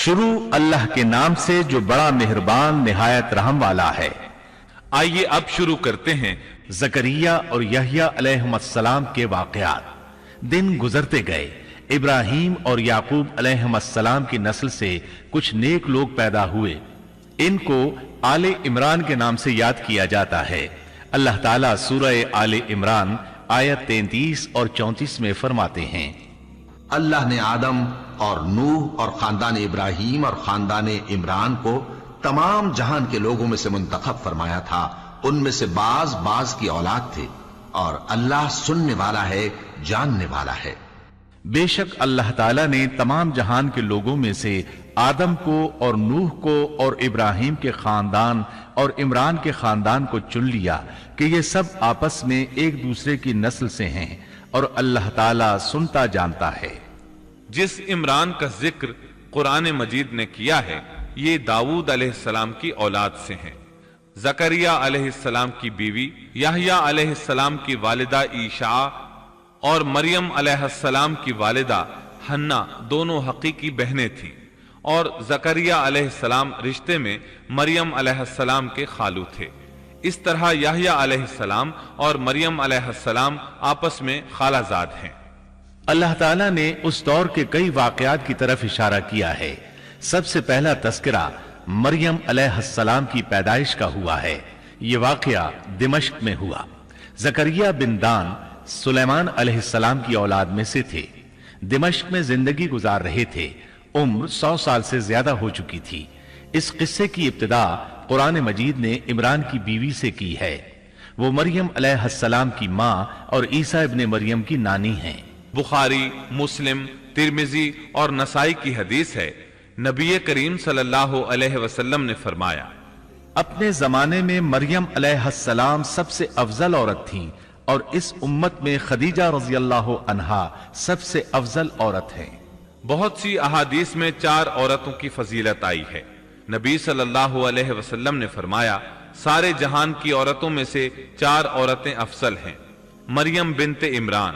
شروع اللہ کے نام سے جو بڑا مہربان نہایت رحم والا ہے۔ آئیے اب شروع کرتے ہیں زکریہ اور یحییٰ علیہم السلام کے واقعات۔ دن گزرتے گئے، ابراہیم اور یعقوب علیہم السلام کی نسل سے کچھ نیک لوگ پیدا ہوئے۔ ان کو آل عمران کے نام سے یاد کیا جاتا ہے۔ اللہ تعالیٰ سورہ آل عمران آیت 33 اور 34 میں فرماتے ہیں، اللہ نے آدم اور نوح اور خاندان ابراہیم اور خاندان عمران کو تمام جہان کے لوگوں میں سے منتخب فرمایا تھا۔ ان میں سے بعض کی اولاد تھے، اور اللہ سننے والا ہے، جاننے والا ہے۔ بے شک اللہ تعالیٰ نے تمام جہان کے لوگوں میں سے آدم کو اور نوح کو اور ابراہیم کے خاندان اور عمران کے خاندان کو چن لیا کہ یہ سب آپس میں ایک دوسرے کی نسل سے ہیں، اور اللہ تعالیٰ سنتا جانتا ہے۔ جس عمران کا ذکر قرآن مجید نے کیا ہے یہ داؤد علیہ السلام کی اولاد سے ہیں۔ زکریہ علیہ السلام کی بیوی یحییٰ علیہ السلام کی والدہ عیشا اور مریم علیہ السلام کی والدہ حنا دونوں حقیقی بہنیں تھیں، اور زکریہ علیہ السلام رشتے میں مریم علیہ السلام کے خالو تھے۔ اس طرح یحییٰ علیہ السلام اور مریم علیہ السلام آپس میں خالہ زاد ہیں۔ اللہ تعالیٰ نے اس دور کے کئی واقعات کی طرف اشارہ کیا ہے۔ سب سے پہلا تذکرہ مریم علیہ السلام کی پیدائش کا ہوا ہے۔ یہ واقعہ دمشق میں ہوا۔ زکریہ بن دان سلیمان علیہ السلام کی اولاد میں سے تھے۔ دمشق میں زندگی گزار رہے تھے۔ عمر 100 سال سے زیادہ ہو چکی تھی۔ اس قصے کی ابتدا قرآن مجید نے عمران کی بیوی سے کی ہے۔ وہ مریم علیہ السلام کی ماں اور عیسیٰ ابن مریم کی نانی ہیں۔ بخاری، مسلم، ترمذی اور نسائی کی حدیث ہے، نبی کریم صلی اللہ علیہ وسلم نے فرمایا، اپنے زمانے میں مریم علیہ السلام سب سے افضل عورت تھیں، اور اس امت میں خدیجہ رضی اللہ عنہا سب سے افضل عورت ہیں۔ بہت سی احادیث میں 4 عورتوں کی فضیلت آئی ہے۔ نبی صلی اللہ علیہ وسلم نے فرمایا، سارے جہان کی عورتوں میں سے 4 عورتیں افضل ہیں: مریم بنت عمران،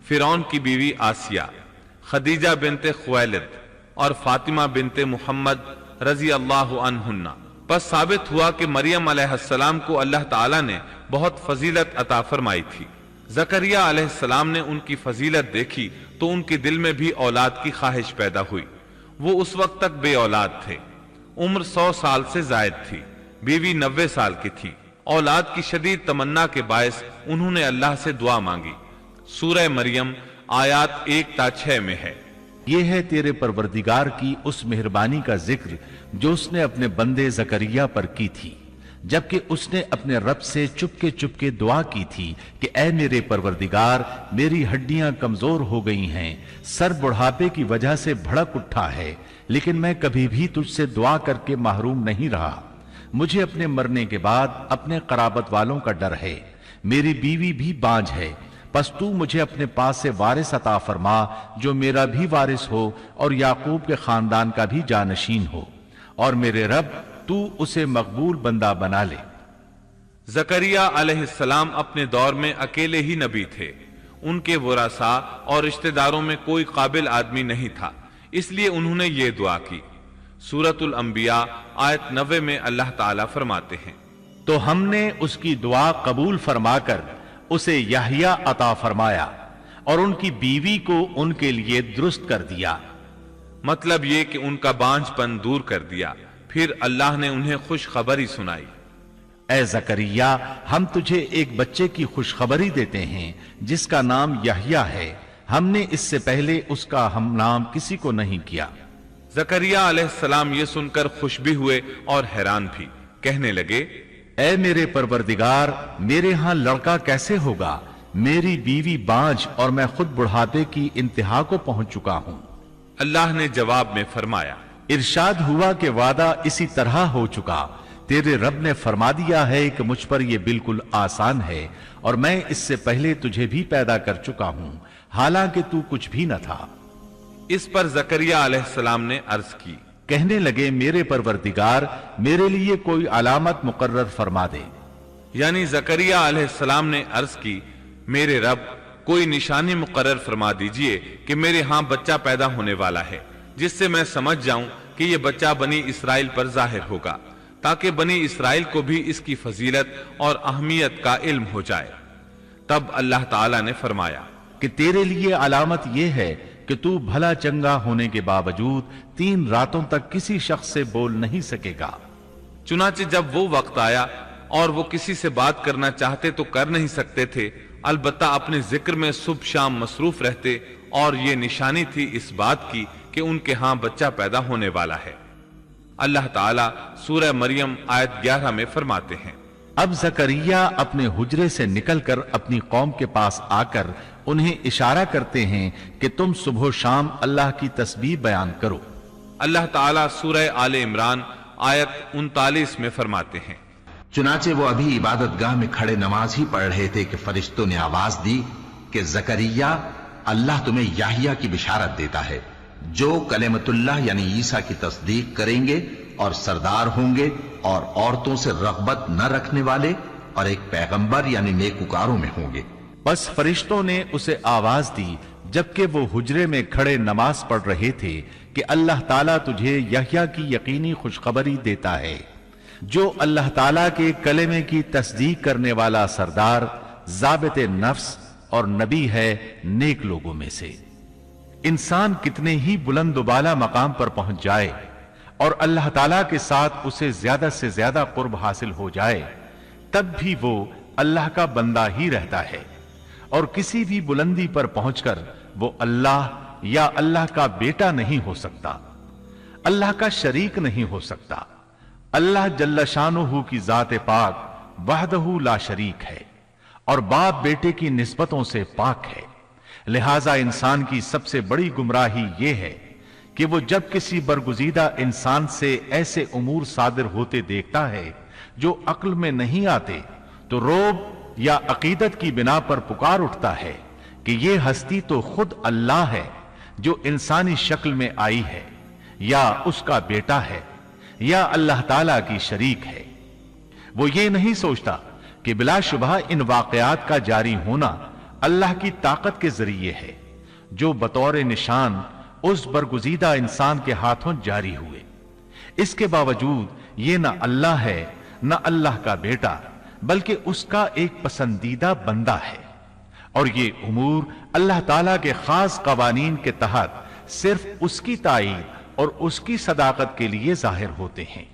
فرعون کی بیوی آسیہ، خدیجہ بنت خویلد اور فاطمہ بنت محمد رضی اللہ عنہن۔ بس ثابت ہوا کہ مریم علیہ السلام کو اللہ تعالیٰ نے بہت فضیلت عطا فرمائی تھی۔ زکریہ علیہ السلام نے ان کی فضیلت دیکھی تو ان کے دل میں بھی اولاد کی خواہش پیدا ہوئی۔ وہ اس وقت تک بے اولاد تھے۔ عمر 100 سال سے زائد تھی۔ بیوی 90 سال کی تھی۔ اولاد کی شدید تمنا کے باعث انہوں نے اللہ سے دعا مانگی۔ سورہ مریم آیات 1 تا 6 میں ہے، یہ ہے تیرے پروردگار کی اس مہربانی کا ذکر جو اس نے اپنے بندے زکریہ پر کی تھی، جبکہ اس نے اپنے رب سے چپ کے دعا کی تھی کہ اے میرے پروردگار، میری ہڈیاں کمزور ہو گئی ہیں، سر بڑھاپے کی وجہ سے بھڑک اٹھا ہے، لیکن میں کبھی بھی تجھ سے دعا کر کے محروم نہیں رہا۔ مجھے اپنے مرنے کے بعد اپنے قرابت والوں کا ڈر ہے، میری بیوی بھی بانجھ ہے، پس تو مجھے اپنے پاس سے وارث عطا فرما جو میرا بھی وارث ہو اور یعقوب کے خاندان کا بھی جانشین ہو، اور میرے رب تو اسے مقبول بندہ بنا لے۔ زکریہ علیہ السلام اپنے دور میں اکیلے ہی نبی تھے۔ ان کے ورثاء اور رشتہ داروں میں کوئی قابل آدمی نہیں تھا، اس لیے انہوں نے یہ دعا کی۔ سورۃ الانبیاء آیت 90 میں اللہ تعالیٰ فرماتے ہیں، تو ہم نے اس کی دعا قبول فرما کر اسے یحییٰ عطا فرمایا، اور ان کی بیوی کو ان کے لیے درست کر دیا۔ مطلب یہ کہ ان کا بانجھ پن دور کر دیا۔ پھر اللہ نے انہیں خوشخبری سنائی، اے زکریا، ہم تجھے ایک بچے کی خوشخبری دیتے ہیں جس کا نام یحییٰ ہے۔ ہم نے اس سے پہلے اس کا ہم نام کسی کو نہیں کیا۔ زکریہ علیہ السلام یہ سن کر خوش بھی ہوئے اور حیران بھی، کہنے لگے، اے میرے پروردگار، میرے ہاں لڑکا کیسے ہوگا؟ میری بیوی بانجھ اور میں خود بڑھاپے کی انتہا کو پہنچ چکا ہوں۔ اللہ نے جواب میں فرمایا، ارشاد ہوا کہ وعدہ اسی طرح ہو چکا، تیرے رب نے فرما دیا ہے کہ مجھ پر یہ بالکل آسان ہے، اور میں اس سے پہلے تجھے بھی پیدا کر چکا ہوں، حالانکہ تو کچھ بھی نہ تھا۔ اس پر زکریہ علیہ السلام نے عرض کی، کہنے لگے، میرے پروردگار، میرے لیے کوئی علامت مقرر فرما دے۔ یعنی زکریہ علیہ السلام نے عرض کی، میرے رب، کوئی نشانی مقرر فرما دیجئے کہ میرے ہاں بچہ پیدا ہونے والا ہے۔ جس سے میں سمجھ جاؤں کہ یہ بچہ بنی اسرائیل پر ظاہر ہوگا، تاکہ بنی اسرائیل کو بھی اس کی فضیلت اور اہمیت کا علم ہو جائے۔ تب اللہ تعالیٰ نے فرمایا کہ تیرے لیے علامت یہ ہے کہ تو بھلا چنگا ہونے کے باوجود 3 راتوں تک کسی شخص سے بول نہیں سکے گا۔ چنانچہ جب وہ وقت آیا اور وہ کسی سے بات کرنا چاہتے تو کر نہیں سکتے تھے، البتہ اپنے ذکر میں صبح شام مصروف رہتے، اور یہ نشانی تھی اس بات کی کہ ان کے ہاں بچہ پیدا ہونے والا ہے۔ اللہ تعالیٰ سورہ مریم آیت 11 میں فرماتے ہیں، اب زکریا اپنے حجرے سے نکل کر اپنی قوم کے پاس آ کر انہیں اشارہ کرتے ہیں کہ تم صبح و شام اللہ کی تسبیح بیان کرو۔ اللہ تعالیٰ سورہ آل عمران آیت 39 میں فرماتے ہیں، چنانچہ وہ ابھی عبادت گاہ میں کھڑے نماز ہی پڑھ رہے تھے کہ فرشتوں نے آواز دی کہ زکریا، اللہ تمہیں یحییٰ کی بشارت دیتا ہے، جو کلمت اللہ یعنی عیسیٰ کی تصدیق کریں گے اور سردار ہوں گے اور عورتوں سے رغبت نہ رکھنے والے اور ایک پیغمبر یعنی نیکوکاروں میں ہوں گے۔ بس فرشتوں نے اسے آواز دی جبکہ وہ حجرے میں کھڑے نماز پڑھ رہے تھے کہ اللہ تعالیٰ تجھے یحییٰ کی یقینی خوشخبری دیتا ہے، جو اللہ تعالیٰ کے کلمے کی تصدیق کرنے والا سردار، ضابط نفس اور نبی ہے نیک لوگوں میں سے۔ انسان کتنے ہی بلند و بالا مقام پر پہنچ جائے اور اللہ تعالیٰ کے ساتھ اسے زیادہ سے زیادہ قرب حاصل ہو جائے، تب بھی وہ اللہ کا بندہ ہی رہتا ہے، اور کسی بھی بلندی پر پہنچ کر وہ اللہ یا اللہ کا بیٹا نہیں ہو سکتا، اللہ کا شریک نہیں ہو سکتا۔ اللہ جل شانہ کی ذات پاک وحدہ لا شریک ہے اور باپ بیٹے کی نسبتوں سے پاک ہے، لہذا انسان کی سب سے بڑی گمراہی یہ ہے کہ وہ جب کسی برگزیدہ انسان سے ایسے امور صادر ہوتے دیکھتا ہے جو عقل میں نہیں آتے تو رعب یا عقیدت کی بنا پر پکار اٹھتا ہے کہ یہ ہستی تو خود اللہ ہے جو انسانی شکل میں آئی ہے، یا اس کا بیٹا ہے، یا اللہ تعالیٰ کی شریک ہے۔ وہ یہ نہیں سوچتا کہ بلا شبہ ان واقعات کا جاری ہونا اللہ کی طاقت کے ذریعے ہے، جو بطور نشان اس برگزیدہ انسان کے ہاتھوں جاری ہوئے۔ اس کے باوجود یہ نہ اللہ ہے نہ اللہ کا بیٹا، بلکہ اس کا ایک پسندیدہ بندہ ہے، اور یہ امور اللہ تعالیٰ کے خاص قوانین کے تحت صرف اس کی تائید اور اس کی صداقت کے لیے ظاہر ہوتے ہیں،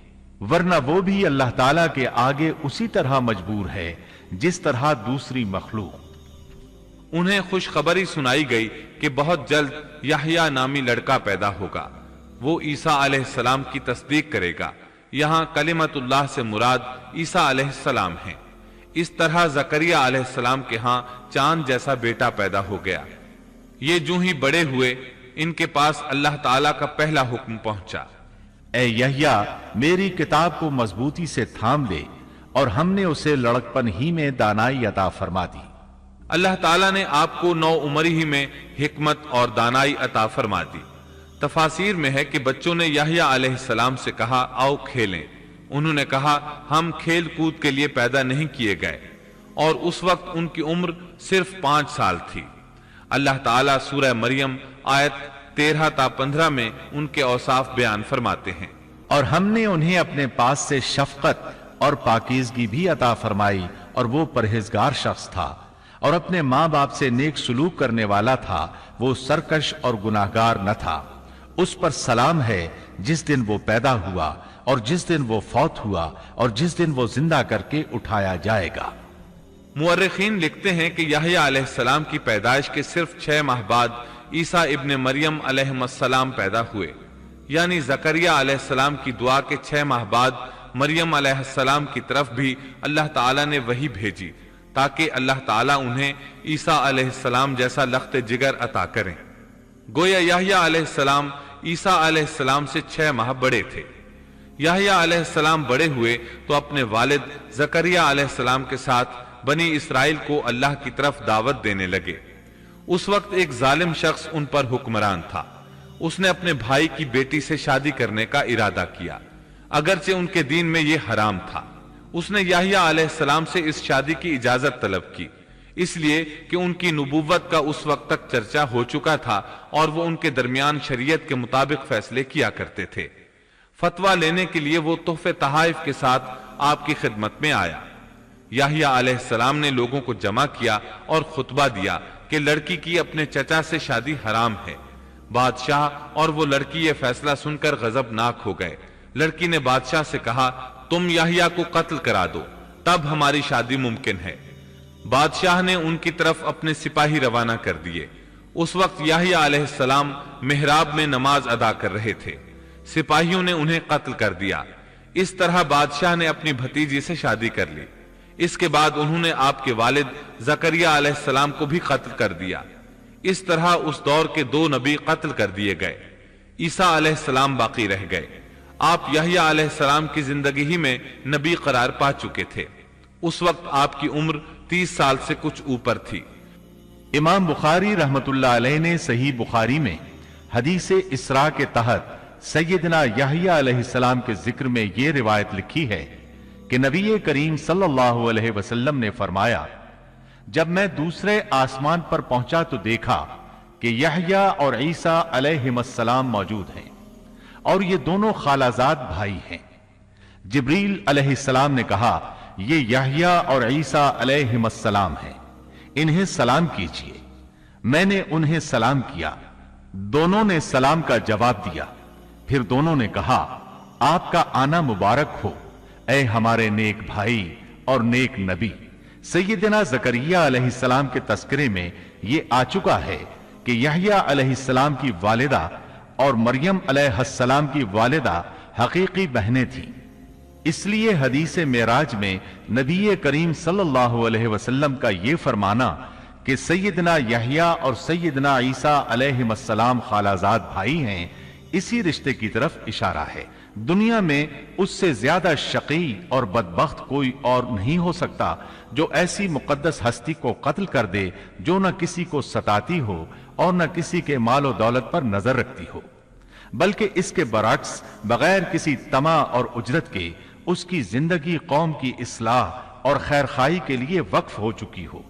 ورنہ وہ بھی اللہ تعالیٰ کے آگے اسی طرح مجبور ہے جس طرح دوسری مخلوق۔ انہیں خوشخبری سنائی گئی کہ بہت جلد یحییٰ نامی لڑکا پیدا ہوگا، وہ عیسیٰ علیہ السلام کی تصدیق کرے گا۔ یہاں کلمت اللہ سے مراد عیسیٰ علیہ السلام ہیں۔ اس طرح زکریہ علیہ السلام کے ہاں چاند جیسا بیٹا پیدا ہو گیا۔ یہ جو ہی بڑے ہوئے، ان کے پاس اللہ تعالیٰ کا پہلا حکم پہنچا، اے یحییٰ، میری کتاب کو مضبوطی سے تھام لے، اور ہم نے اسے لڑکپن ہی میں دانائی عطا فرما دی۔ اللہ تعالیٰ نے آپ کو 9 عمری ہی میں حکمت اور دانائی عطا فرما دی۔ تفاسیر میں ہے کہ بچوں نے یحییٰ علیہ السلام سے کہا، آؤ کھیلیں۔ انہوں نے کہا، ہم کھیل کود کے لیے پیدا نہیں کیے گئے، اور اس وقت ان کی عمر صرف 5 سال تھی۔ اللہ تعالیٰ سورہ مریم آیت 13 تا 15 میں ان کے اوصاف بیان فرماتے ہیں، اور ہم نے انہیں اپنے پاس سے شفقت اور پاکیزگی بھی عطا فرمائی، اور وہ پرہیزگار شخص تھا اور اپنے ماں باپ سے نیک سلوک کرنے والا تھا، وہ سرکش اور گناہگار نہ تھا۔ اس پر سلام ہے جس دن وہ پیدا ہوا اور جس دن وہ فوت ہوا اور جس دن وہ زندہ کر کے اٹھایا جائے گا۔ مورخین لکھتے ہیں کہ یحییٰ علیہ السلام کی پیدائش کے صرف 6 ماہ بعد عیسیٰ ابن مریم علیہ السلام پیدا ہوئے، یعنی زکریہ علیہ السلام کی دعا کے 6 ماہ بعد مریم علیہ السلام کی طرف بھی اللہ تعالیٰ نے وحی بھیجی تاکہ اللہ تعالیٰ انہیں عیسیٰ علیہ السلام جیسا لخت جگر عطا کریں۔ گویا یحییٰ علیہ السلام عیسیٰ علیہ السلام سے 6 ماہ بڑے تھے۔ یحییٰ علیہ السلام بڑے ہوئے تو اپنے والد زکریہ علیہ السلام کے ساتھ بنی اسرائیل کو اللہ کی طرف دعوت دینے لگے۔ اس وقت ایک ظالم شخص ان پر حکمران تھا۔ اس نے اپنے بھائی کی بیٹی سے شادی کرنے کا ارادہ کیا، اگرچہ ان کے دین میں یہ حرام تھا۔ اس نے یحییٰ علیہ السلام سے اس شادی کی اجازت طلب کی، اس لیے کہ ان کی نبوت کا اس وقت تک چرچا ہو چکا تھا اور وہ ان کے درمیان شریعت کے مطابق فیصلے کیا کرتے تھے۔ فتویٰ لینے کے لیے وہ تحفے تحائف کے ساتھ آپ کی خدمت میں آیا۔ یحییٰ علیہ السلام نے لوگوں کو جمع کیا اور خطبہ دیا کہ لڑکی کی اپنے چچا سے شادی حرام ہے۔ بادشاہ اور وہ لڑکی یہ فیصلہ سن کر غضبناک ہو گئے۔ لڑکی نے بادشاہ سے کہا، تم یحییٰ کو قتل کرا دو، تب ہماری شادی ممکن ہے۔ بادشاہ نے ان کی طرف اپنے سپاہی روانہ کر دیے۔ اس وقت یحییٰ علیہ السلام محراب میں نماز ادا کر رہے تھے۔ سپاہیوں نے انہیں قتل کر دیا۔ اس طرح بادشاہ نے اپنی بھتیجی سے شادی کر لی۔ اس کے بعد انہوں نے آپ کے والد زکریا علیہ السلام کو بھی قتل کر دیا۔ اس طرح اس دور کے 2 نبی قتل کر دیے گئے۔ عیسیٰ علیہ السلام باقی رہ گئے۔ آپ یحییٰ علیہ السلام کی زندگی ہی میں نبی قرار پا چکے تھے۔ اس وقت آپ کی عمر 30 سال سے کچھ اوپر تھی۔ امام بخاری رحمت اللہ علیہ نے صحیح بخاری میں حدیث اسراء کے تحت سیدنا یحییٰ علیہ السلام کے ذکر میں یہ روایت لکھی ہے کہ نبی کریم صلی اللہ علیہ وسلم نے فرمایا، جب میں دوسرے آسمان پر پہنچا تو دیکھا کہ یحییٰ اور عیسیٰ علیہم السلام موجود ہیں اور یہ دونوں خالازاد بھائی ہیں۔ جبریل علیہ السلام نے کہا، یہ یحییٰ اور عیسیٰ علیہم السلام ہیں، انہیں سلام کیجیے۔ میں نے انہیں سلام کیا، دونوں نے سلام کا جواب دیا۔ پھر دونوں نے کہا، آپ کا آنا مبارک ہو اے ہمارے نیک بھائی اور نیک نبی۔ سیدنا زکریا علیہ السلام کے تذکرے میں یہ آ چکا ہے کہ یحییٰ علیہ السلام کی والدہ اور مریم علیہ السلام کی والدہ حقیقی بہنیں تھیں۔ اس لیے حدیث معراج میں نبی کریم صلی اللہ علیہ وسلم کا یہ فرمانا کہ سیدنا یحییٰ اور سیدنا عیسیٰ علیہ السلام خالازاد بھائی ہیں، اسی رشتے کی طرف اشارہ ہے۔ دنیا میں اس سے زیادہ شقی اور بدبخت کوئی اور نہیں ہو سکتا جو ایسی مقدس ہستی کو قتل کر دے جو نہ کسی کو ستاتی ہو اور نہ کسی کے مال و دولت پر نظر رکھتی ہو، بلکہ اس کے برعکس بغیر کسی طمع اور اجرت کے اس کی زندگی قوم کی اصلاح اور خیرخواہی کے لیے وقف ہو چکی ہو۔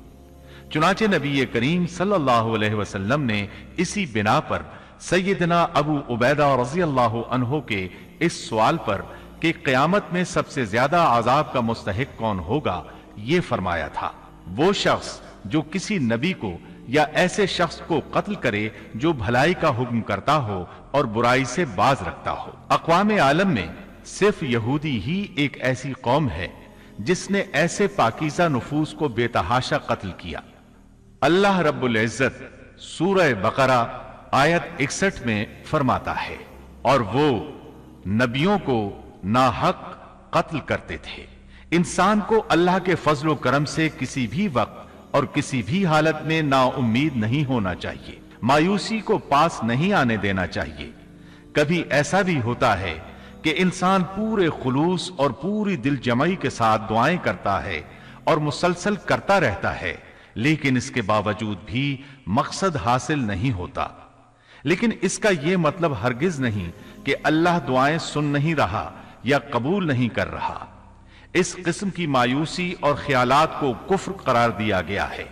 چنانچہ نبی کریم صلی اللہ علیہ وسلم نے اسی بنا پر سیدنا ابو عبیدہ رضی اللہ عنہ کے اس سوال پر کہ قیامت میں سب سے زیادہ عذاب کا مستحق کون ہوگا یہ فرمایا تھا، وہ شخص جو کسی نبی کو یا ایسے شخص کو قتل کرے جو بھلائی کا حکم کرتا ہو اور برائی سے باز رکھتا ہو۔ اقوام عالم میں صرف یہودی ہی ایک ایسی قوم ہے جس نے ایسے پاکیزہ نفوس کو بے تحاشا قتل کیا۔ اللہ رب العزت سورہ بقرہ آیت 61 میں فرماتا ہے، اور وہ نبیوں کو ناحق قتل کرتے تھے۔ انسان کو اللہ کے فضل و کرم سے کسی بھی وقت اور کسی بھی حالت میں نا امید نہیں ہونا چاہیے، مایوسی کو پاس نہیں آنے دینا چاہیے۔ کبھی ایسا بھی ہوتا ہے کہ انسان پورے خلوص اور پوری دل جمعی کے ساتھ دعائیں کرتا ہے اور مسلسل کرتا رہتا ہے، لیکن اس کے باوجود بھی مقصد حاصل نہیں ہوتا۔ لیکن اس کا یہ مطلب ہرگز نہیں کہ اللہ دعائیں سن نہیں رہا یا قبول نہیں کر رہا۔ اس قسم کی مایوسی اور خیالات کو کفر قرار دیا گیا ہے۔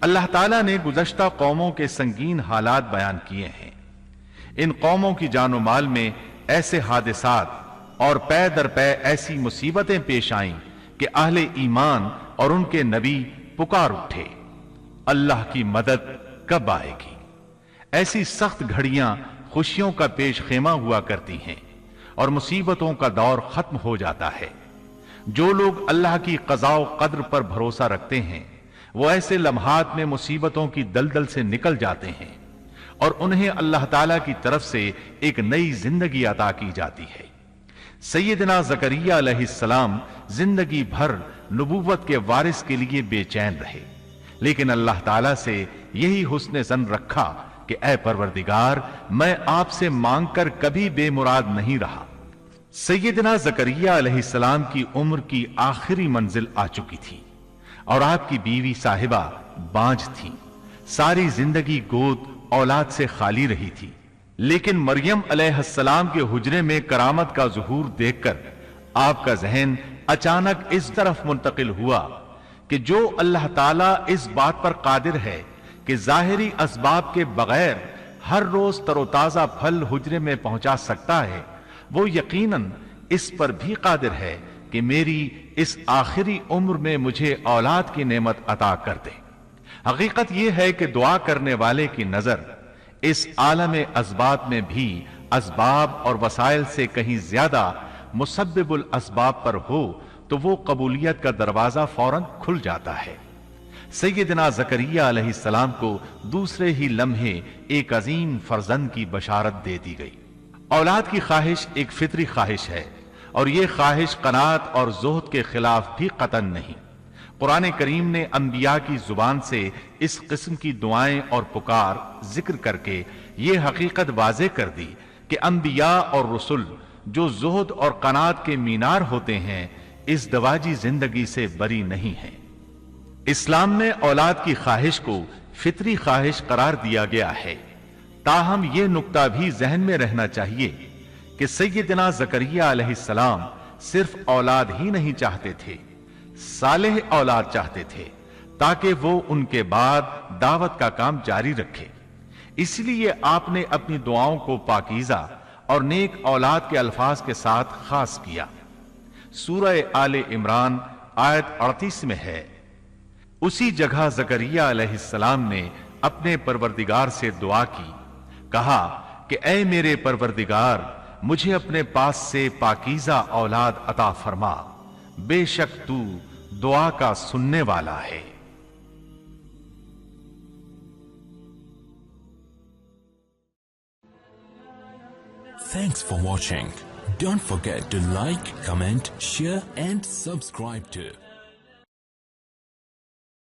اللہ تعالیٰ نے گزشتہ قوموں کے سنگین حالات بیان کیے ہیں۔ ان قوموں کی جان و مال میں ایسے حادثات اور پے در پے ایسی مصیبتیں پیش آئیں کہ اہل ایمان اور ان کے نبی پکار اٹھے، اللہ کی مدد کب آئے گی؟ ایسی سخت گھڑیاں خوشیوں کا پیش خیمہ ہوا کرتی ہیں اور مصیبتوں کا دور ختم ہو جاتا ہے۔ جو لوگ اللہ کی قضاء و قدر پر بھروسہ رکھتے ہیں وہ ایسے لمحات میں مصیبتوں کی دلدل سے نکل جاتے ہیں اور انہیں اللہ تعالیٰ کی طرف سے ایک نئی زندگی عطا کی جاتی ہے۔ سیدنا زکریا علیہ السلام زندگی بھر نبوت کے وارث کے لیے بے چین رہے، لیکن اللہ تعالیٰ سے یہی حسن ظن رکھا کہ اے پروردگار، میں آپ سے مانگ کر کبھی بے مراد نہیں رہا۔ سیدنا زکریا علیہ السلام کی عمر کی آخری منزل آ چکی تھی اور آپ کی بیوی صاحبہ بانجھ تھی، ساری زندگی گود اولاد سے خالی رہی تھی۔ لیکن مریم علیہ السلام کے حجرے میں کرامت کا ظہور دیکھ کر آپ کا ذہن اچانک اس طرف منتقل ہوا کہ جو اللہ تعالیٰ اس بات پر قادر ہے کہ ظاہری اسباب کے بغیر ہر روز تر و تازہ پھل حجرے میں پہنچا سکتا ہے، وہ یقیناً اس پر بھی قادر ہے کہ میری اس آخری عمر میں مجھے اولاد کی نعمت عطا کر دے۔ حقیقت یہ ہے کہ دعا کرنے والے کی نظر اس عالم اسباب میں بھی اسباب اور وسائل سے کہیں زیادہ مسبب الاسباب پر ہو تو وہ قبولیت کا دروازہ فوراً کھل جاتا ہے۔ سیدنا زکریا علیہ السلام کو دوسرے ہی لمحے ایک عظیم فرزند کی بشارت دے دی گئی۔ اولاد کی خواہش ایک فطری خواہش ہے، اور یہ خواہش قناعت اور زہد کے خلاف بھی قطعاً نہیں۔ قرآن کریم نے انبیاء کی زبان سے اس قسم کی دعائیں اور پکار ذکر کر کے یہ حقیقت واضح کر دی کہ انبیاء اور رسل جو زہد اور قناعت کے مینار ہوتے ہیں اس دواجی زندگی سے بری نہیں ہیں۔ اسلام میں اولاد کی خواہش کو فطری خواہش قرار دیا گیا ہے، تاہم یہ نکتہ بھی ذہن میں رہنا چاہیے کہ سیدنا زکریا علیہ السلام صرف اولاد ہی نہیں چاہتے تھے، صالح اولاد چاہتے تھے تاکہ وہ ان کے بعد دعوت کا کام جاری رکھے۔ اس لیے آپ نے اپنی دعاؤں کو پاکیزہ اور نیک اولاد کے الفاظ کے ساتھ خاص کیا۔ سورہ آل عمران آیت 38 میں ہے، اسی جگہ زکریا علیہ السلام نے اپنے پروردگار سے دعا کی، کہا کہ اے میرے پروردگار مجھے اپنے پاس سے پاکیزہ اولاد عطا فرما، بے شک تو دعا کا سننے والا ہے۔ Thanks for watching. Don't forget to like, comment, share and subscribe to